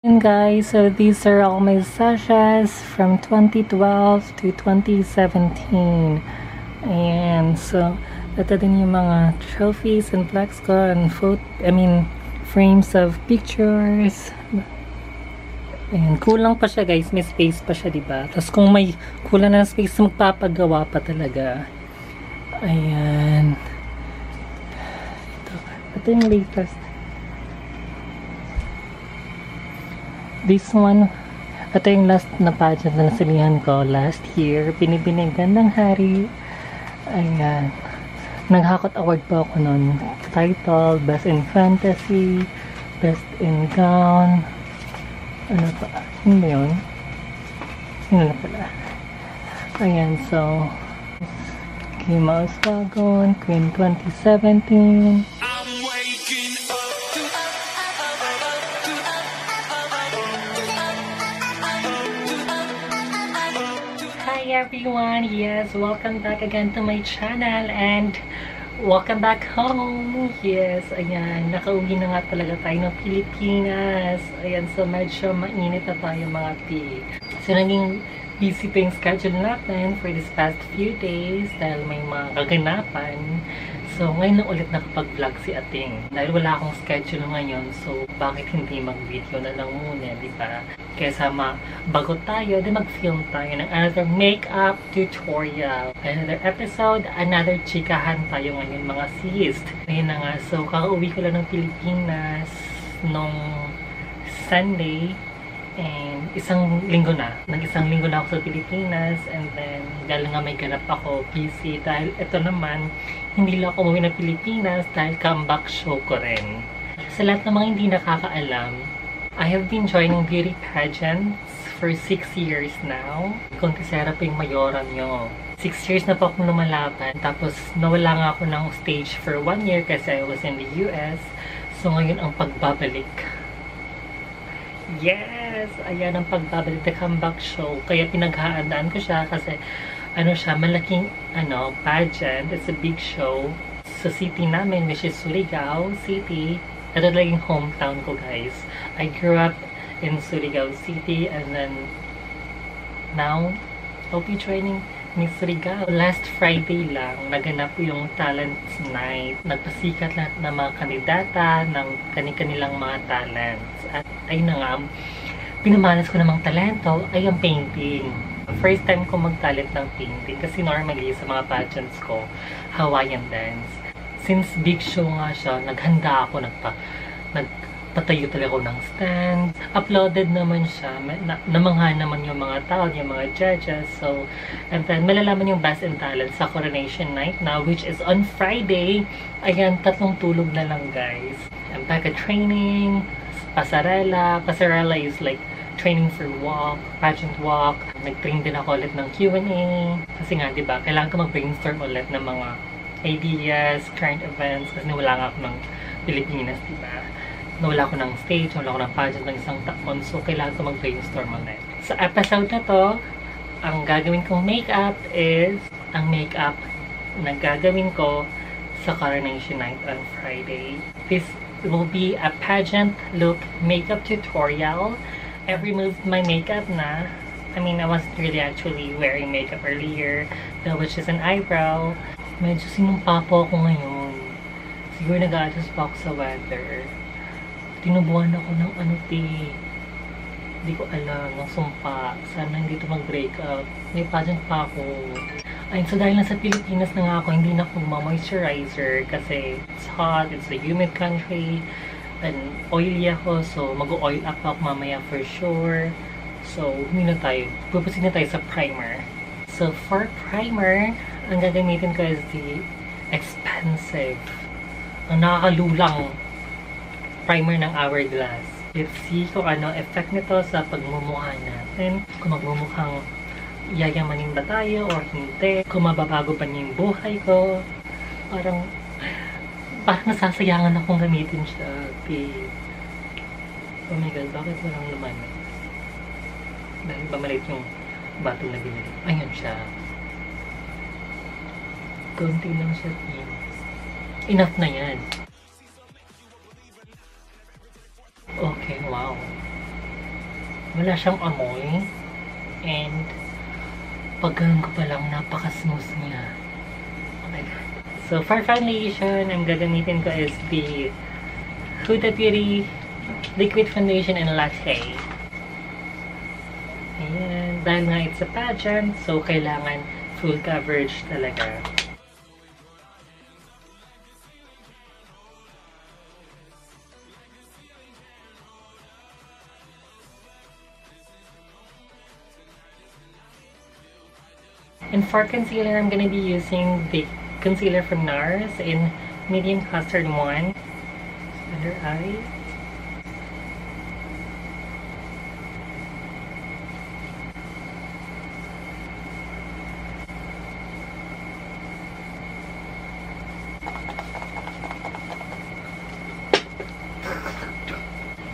And guys, so these are all my sessions from 2012 to 2017. And so, ito din yung mga trophies and plaques ko and frames of pictures. Ayan, kulang pa siya guys, may space pa siya, diba? Tapos kung may kulang na space, magpapagawa pa talaga. Ayan. Ito yung latest. This one, ito yung last na pageant na nasalihan ko last year. Pinibinigyan ng hari. Ayan. Naghakot award po ako nun. Title, Best in Fantasy, Best in Gown. Ano pa? Yun ba yun? Yun na pala. Ayan, so Mouse Wagon, Queen 2017. Hi everyone, yes, welcome back again to my channel and welcome back home. Yes, ayan, nakauwi na nga talaga tayo ng Pilipinas. Ayan, so medyo mainit na tayo mga pi. So naging busy pa yung schedule natin for this past few days dahil may mga kaganapan. So ngayon lang ulit nakapag-vlog si Ating. Dahil wala akong schedule ngayon, so bakit hindi mag-video na lang muna, di ba? Kesa bago tayo, di mag-film tayo ng another makeup tutorial. Another episode, another chikahan tayo ngayon mga sis. Ngayon na nga, so kakauwi ko lang ng Pilipinas nung Sunday. And isang linggo na. Nag-isang linggo na ako sa Pilipinas. And then, dahil nga may ganap ako, busy. Dahil ito naman, hindi lang ako umuwi ng Pilipinas dahil comeback show ko rin. Sa lahat ng mga hindi nakakaalam, I have been joining beauty pageants for 6 years now. Kontisera pa yung mayoran nyo. 6 years na po akong lumalaban. Tapos, nawala nga ako ng stage for 1 year kasi I was in the US. So, ngayon ang pagbabalik. Yes! Ayan ang pagbabalik, the comeback show. Kaya pinaghaandaan ko siya kasi ano siya, malaking pageant. It's a big show sa city namin, which is Surigao City. Ito talagang hometown ko, guys. I grew up in Surigao City and then now I'll be joining Miss Surigao. Last Friday lang, naganap yung Talents Night. Nagpasikat lahat ng mga kandidata ng kanilang mga talents. At ayun na nga, pinamalas ko namang talento ay ang painting. First time ko mag-talent ng painting kasi normally sa mga pageants ko, Hawaiian dance. Since big show nga siya, naghanda ako, nagpatayo talaga ako ng stand. Uploaded naman siya, namangha naman yung mga tao, yung mga judges. So, and then malalaman yung Best in Talent sa Coronation Night now, which is on Friday. Ayan, 3 tulog na lang guys. I'm back at training. Pasarela is like training for walk, pageant walk. Nag-train din ako ulit ng Q&A. Kasi nga, diba, kailangan ko mag-brainstorm ulit ng mga ideas, current events. Kasi nawala nga ako ng Pilipinas, diba? Nawala ako ng stage, nawala ako ng pageant ng isang taon. So, kailangan ko mag-brainstorm ulit. Sa episode na to, ang gagawin kong makeup is ang makeup na gagawin ko sa Coronation Night on Friday. This will be a pageant look makeup tutorial. I removed my makeup na. I mean, I wasn't really actually wearing makeup earlier, which is an eyebrow. Medyo sinumpa po ako ngayon. Siguro nag-a-adjust pa ako sa weather. Tinubuan ako ng hindi ko alam, ng sumpa. Sana hindi ito mag-break up. May pageant pa ako. Ayun, so dahil nasa Pilipinas na nga ako, hindi na ako mag-moisturizer kasi it's hot, it's a humid country, and oily ako, so mag-oil up ako mamaya for sure. So, pupusin na tayo sa primer. So, for primer, ang gagamitin ko is the expensive, ang nakakalulang primer ng Hourglass. Let's see kung ano effect nito sa pagmumukha natin. Kung magmumukhang yayamanin ba tayo or hindi. Kung mababago pa niya yung buhay ko. Parang nasasayangan akong gamitin siya. Oh my god, bakit walang laman? Dahil ba maliit yung bottle na binili? Ayun siya. Konti lang siya. Enough na yan. Okay, wow. Wala siyang amoy. And pagganong ko pa lang, napaka-smooth niya. Oh my God. So, for foundation, ang gagamitin ko is the Huda Beauty Liquid Foundation in Latte. Ayan. Dahil nga it's a pageant, so kailangan full coverage talaga. And for concealer, I'm gonna be using the concealer from NARS in medium custard 1. Under eye.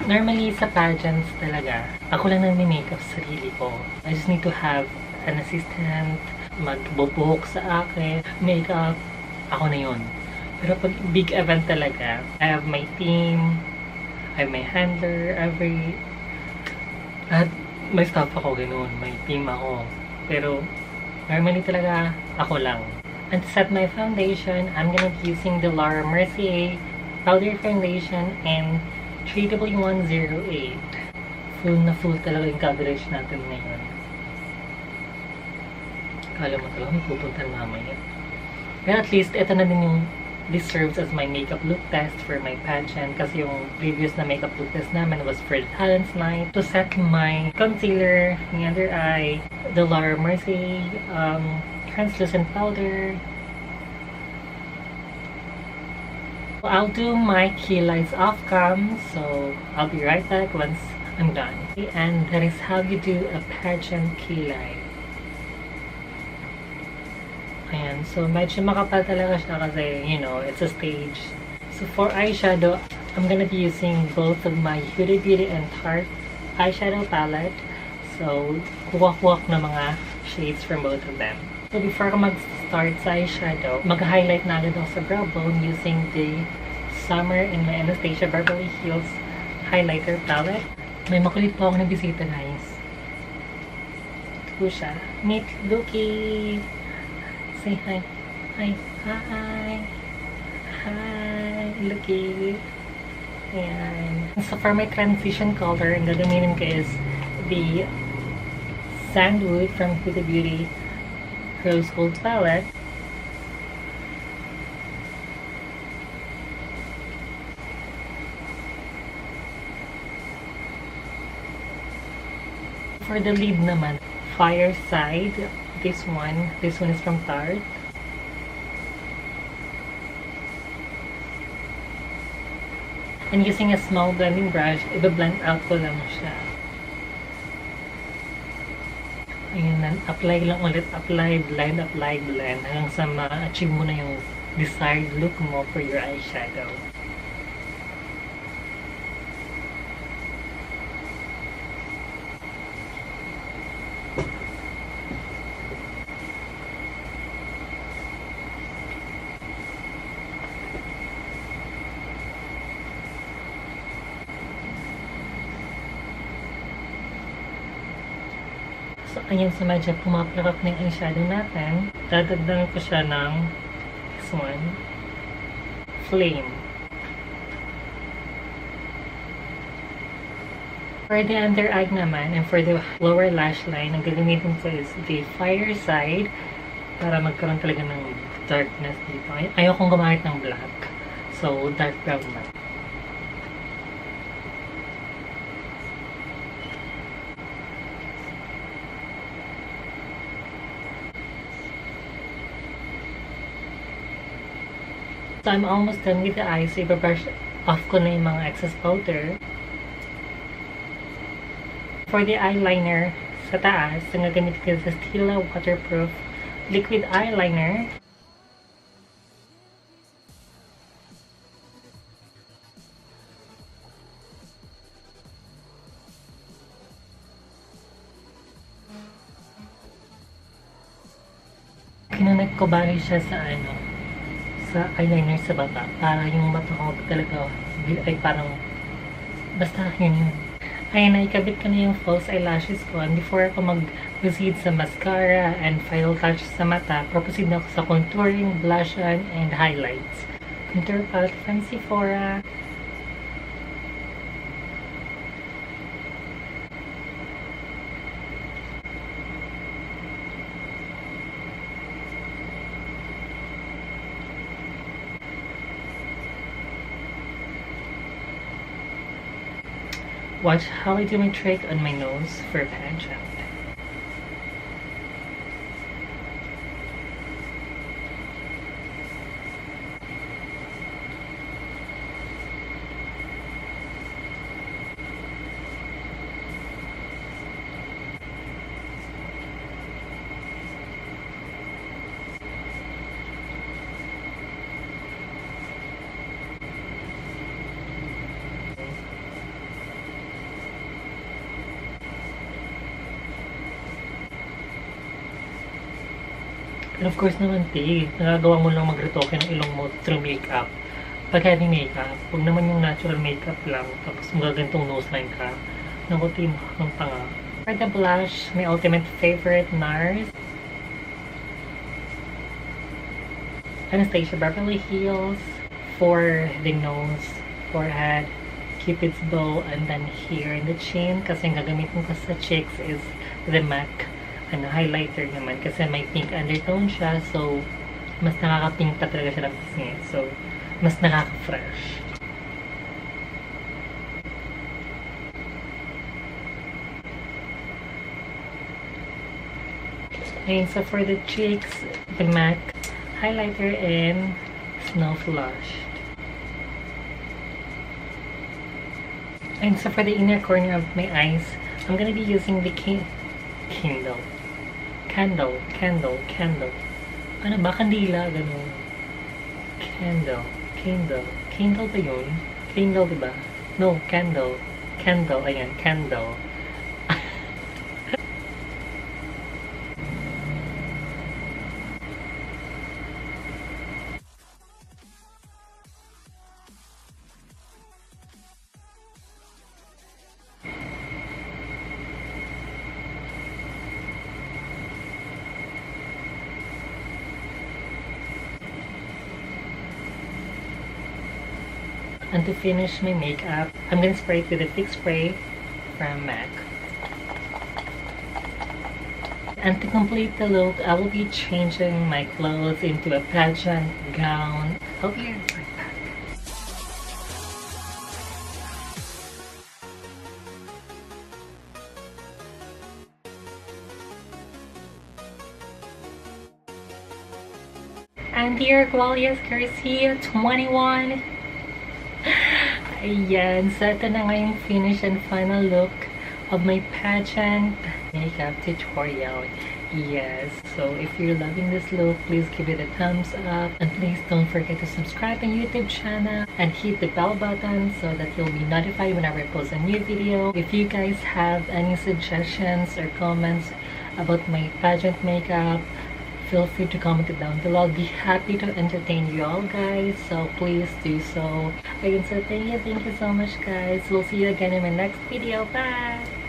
Normally, sa pageants talaga, ako lang nagme-makeup sa sarili ko. I just need to have an assistant, magbubuhok sa akin, makeup, ako na yun. Pero pag big event talaga, I have my team, I have my handler, lahat, may staff ako, ganun, may team ako. Pero, normally talaga, ako lang. And to set my foundation, I'm gonna be using the Laura Mercier Powder Foundation in 3W108. Full na full talaga yung coverage natin ngayon. Kala mo talaga may pupuntan mamaya. Pero at least, ito na din yung this serves as my makeup look test for my pageant kasi yung previous na makeup look test namin was for talent's night. To set my concealer, the under eye, the Laura Mercier translucent powder. I'll do my key lights off cam, so I'll be right back once I'm done. And that is how you do a pageant key light. Ayan, so medyo makapal talaga siya kasi, you know, it's a stage. So for eyeshadow, I'm gonna be using both of my Huda Beauty and Tarte eyeshadow palette. So, kuha-kuha na mga shades from both of them. So before ko mag-start sa eyeshadow, mag-highlight na agad ako sa brow bone using the Summer in my Anastasia Beverly Hills highlighter palette. May makulit po ako na bisita, guys. Ito po siya. Meet Lucky! Say hi. Hi. Hi. Hi. Lucky. Ayan. So for my transition color, ang gagamitin ko is the Sandwood from Huda Beauty Rose Gold palette. For the lid naman, Fireside. This one is from Tarte. And using a small blending brush, i-blend out ko lang siya. Ayan na, apply lang ulit, apply, blend, hanggang sa ma-achieve mo na yung desired look mo for your eyeshadow. So, ayan, sa medyo pumaplakap na yung eyeshadow natin. Dadagdagan ko siya ng this one, Flame. For the under eye naman, and for the lower lash line, ang gagamitin ko is the Fireside para magkaroon talaga ng darkness dito. Ayaw kong gumamit ng black. So, dark brown na. So, I'm almost done with the eyes. So, i-brush off ko na yung mga excess powder. For the eyeliner, sa taas, ang gagamit ko sa Stila Waterproof Liquid Eyeliner. Kinunag ko bali siya sa sa eyeliner sa baba para yung mata ko talaga ay parang basta yun. Ayan, naikabit ko na yung false eyelashes ko. And before ako mag-proceed sa mascara and final touch sa mata, proceed na ako sa contouring, blush on, and highlights. Contour palette from Sephora. Watch how I do my trick on my nose for pageant. And of course naman, nagagawa mo lang mag-retoke ng ilong mo through makeup. Pag heavy makeup, huwag naman yung natural makeup lang, tapos magagantong nose line ka. Nakuti mo ng tanga. For the blush, my ultimate favorite NARS. Anastasia Beverly Hills for the nose, forehead, cupid's bow, and then here in the chin. Kasi ang gagamitin ko sa cheeks is the MAC highlighter naman kasi may pink undertone siya, so mas nakaka-pink pa talaga siya ng pisngit, so mas nakaka-fresh. And so for the cheeks, the MAC highlighter and Snow Flush. And so for the inner corner of my eyes, I'm gonna be using the Candle. Ano ba? Kandila, gano'n. Candle ba yun? Candle, diba? No, candle. Ayan, candle. And to finish my makeup, I'm gonna spray it with a thick spray from MAC. And to complete the look, I will be changing my clothes into a pageant gown. Hope you're right back. And dear Qualias Garcia 21. Ayan, so ito na nga yung finish and final look of my pageant makeup tutorial. Yes, so if you're loving this look, please give it a thumbs up, and please don't forget to subscribe my YouTube channel and hit the bell button so that you'll be notified whenever I post a new video. If you guys have any suggestions or comments about my pageant makeup, feel free to comment it down below. I'll be happy to entertain you all, guys, so please do so. Again, so thank you so much, guys. We'll see you again in my next video. Bye!